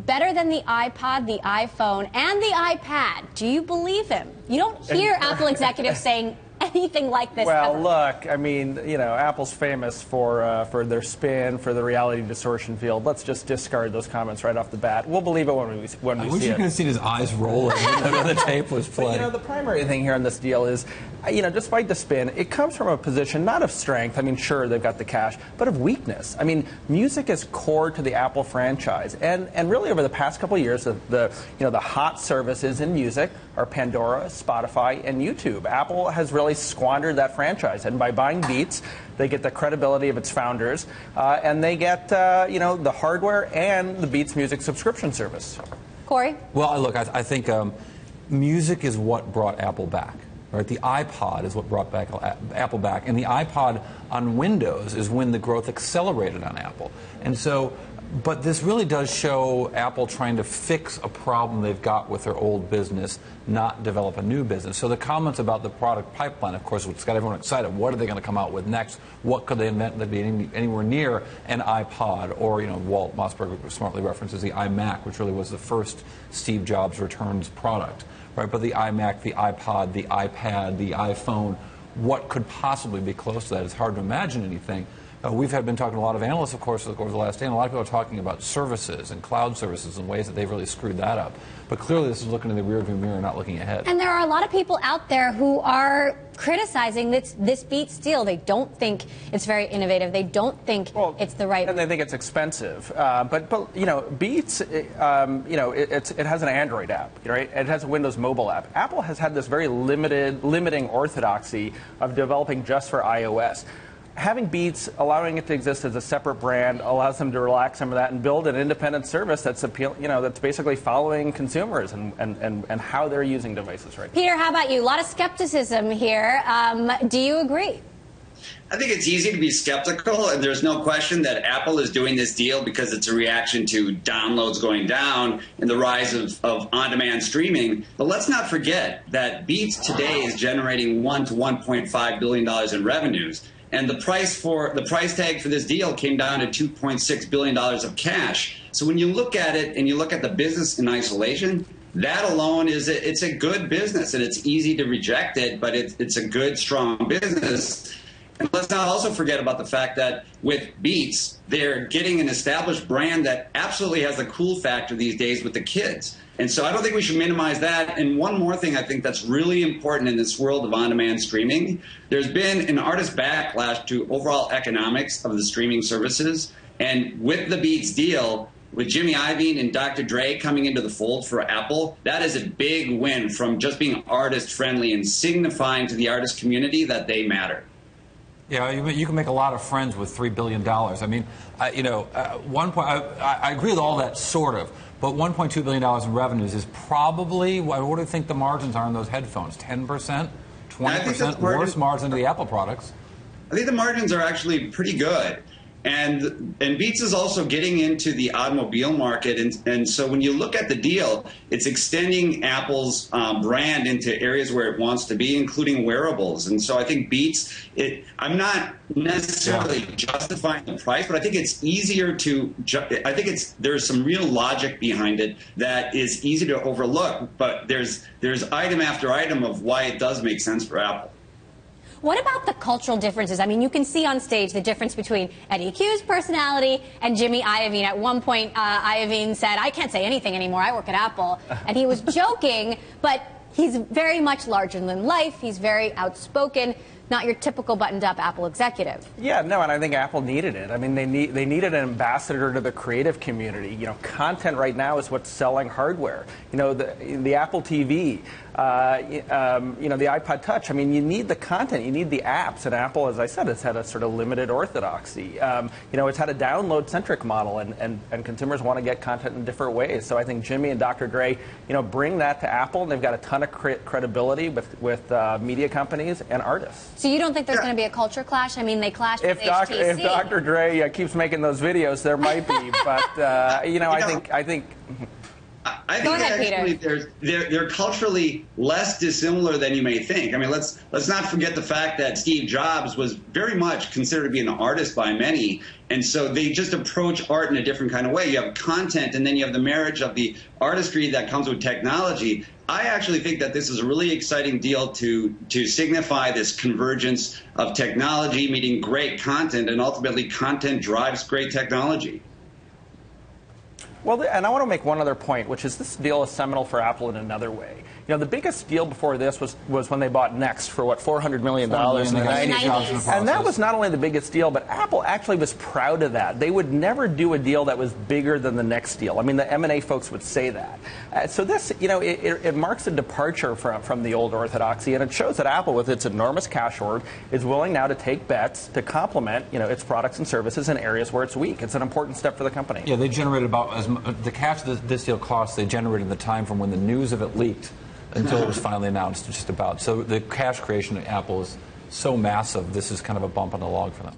better than the iPod, the iPhone, and the iPad. Do you believe him? You don't hear Apple executives saying anything like this well, ever. Look, I mean, you know, Apple's famous for their spin, for the reality distortion field. Let's just discard those comments right off the bat. We'll believe it when we see it. I wish you could have seen his eyes rolling when the tape was playing. But, you know, the primary thing here on this deal is, you know, despite the spin, it comes from a position not of strength. I mean, sure, they've got the cash, but of weakness. I mean, music is core to the Apple franchise, and really over the past couple of years, the hot services in music are Pandora, Spotify, and YouTube. Apple has really squandered that franchise, and by buying Beats, they get the credibility of its founders, and they get the hardware and the Beats Music subscription service. Corey? Well, look, I think music is what brought Apple back. Right? The iPod is what brought back Apple back, and the iPod on Windows is when the growth accelerated on Apple. And so, but this really does show Apple trying to fix a problem they've got with their old business, not develop a new business. So the comments about the product pipeline, of course, what's got everyone excited. What are they going to come out with next? What could they invent that be anywhere near an iPod? Or, you know, Walt Mossberg smartly references the iMac, which really was the first Steve Jobs returns product. Right, but the iMac, the iPod, the iPad, the iPhone, what could possibly be close to that? It's hard to imagine anything. We've been talking to a lot of analysts, of course, over the last day, and a lot of people are talking about services and cloud services and ways that they've really screwed that up. But clearly this is looking in the rearview mirror, not looking ahead. And there are a lot of people out there who are criticizing this Beats deal. They don't think it's very innovative. They don't think it's the right. And they think it's expensive. But you know, Beats, it has an Android app, right? It has a Windows mobile app. Apple has had this very limiting orthodoxy of developing just for iOS. Having Beats, allowing it to exist as a separate brand, allows them to relax some of that and build an independent service that's that's basically following consumers and how they're using devices right now. Peter, how about you? A lot of skepticism here. Do you agree? I think it's easy to be skeptical, and there's no question that Apple is doing this deal because it's a reaction to downloads going down and the rise of on-demand streaming. But let's not forget that Beats today is generating $1 to $1.5 billion in revenues. And the price tag for this deal came down to $2.6 billion of cash. So when you look at it and you look at the business in isolation, that alone it's a good business, and it's easy to reject it, but it's a good, strong business. And let's not also forget about the fact that with Beats, they're getting an established brand that absolutely has a cool factor these days with the kids. And so I don't think we should minimize that. And one more thing I think that's really important in this world of on-demand streaming, there's been an artist backlash to overall economics of the streaming services. And with the Beats deal, with Jimmy Iovine and Dr. Dre coming into the fold for Apple, that is a big win from just being artist-friendly and signifying to the artist community that they matter. Yeah, you can make a lot of friends with $3 billion. I mean, I agree with all that, sort of. But $1.2 billion in revenues is probably, what do you think the margins are on those headphones? 10%? 20%? Worse margin to the Apple products. I think the margins are actually pretty good. And Beats is also getting into the automobile market. And so when you look at the deal, it's extending Apple's brand into areas where it wants to be, including wearables. And so I think Beats, I'm not necessarily justifying the price, but I think it's easier to, there's some real logic behind it that is easy to overlook. But there's item after item of why it does make sense for Apple. What about the cultural differences? I mean, you can see on stage the difference between Eddie Q's personality and Jimmy Iovine. At one point, Iovine said, "I can't say anything anymore. I work at Apple." And he was joking, but he's very much larger than life. He's very outspoken. Not your typical buttoned-up Apple executive. Yeah, no, and I think Apple needed it. I mean, they needed an ambassador to the creative community. You know, content right now is what's selling hardware. You know, the Apple TV, the iPod Touch. I mean, you need the content, you need the apps. And Apple, as I said, has had a sort of limited orthodoxy. It's had a download-centric model, and consumers want to get content in different ways. So I think Jimmy and Dr. Dre, bring that to Apple, and they've got a ton of credibility with media companies and artists. So you don't think there's going to be a culture clash? I mean, they clashed with HTC. If Dr. Dre keeps making those videos, there might be. But I think. I think ahead, actually they're culturally less dissimilar than you may think. I mean, let's not forget the fact that Steve Jobs was very much considered to be an artist by many, and so they just approach art in a different kind of way. You have content, and then you have the marriage of the artistry that comes with technology. I actually think that this is a really exciting deal to signify this convergence of technology meeting great content, and ultimately content drives great technology. Well, and I want to make one other point, which is this deal is seminal for Apple in another way. You know, the biggest deal before this was when they bought Next for, what, $400 million in the 90s. And that was not only the biggest deal, but Apple actually was proud of that. They would never do a deal that was bigger than the Next deal. I mean, the M&A folks would say that. So this, you know, it marks a departure from the old orthodoxy, and it shows that Apple, with its enormous cash hoard, is willing now to take bets to complement, you know, its products and services in areas where it's weak. It's an important step for the company. Yeah, they generated about the cash that this deal cost. They generated in the time from when the news of it leaked until it was finally announced, just about. So the cash creation at Apple is so massive, this is kind of a bump on the log for them.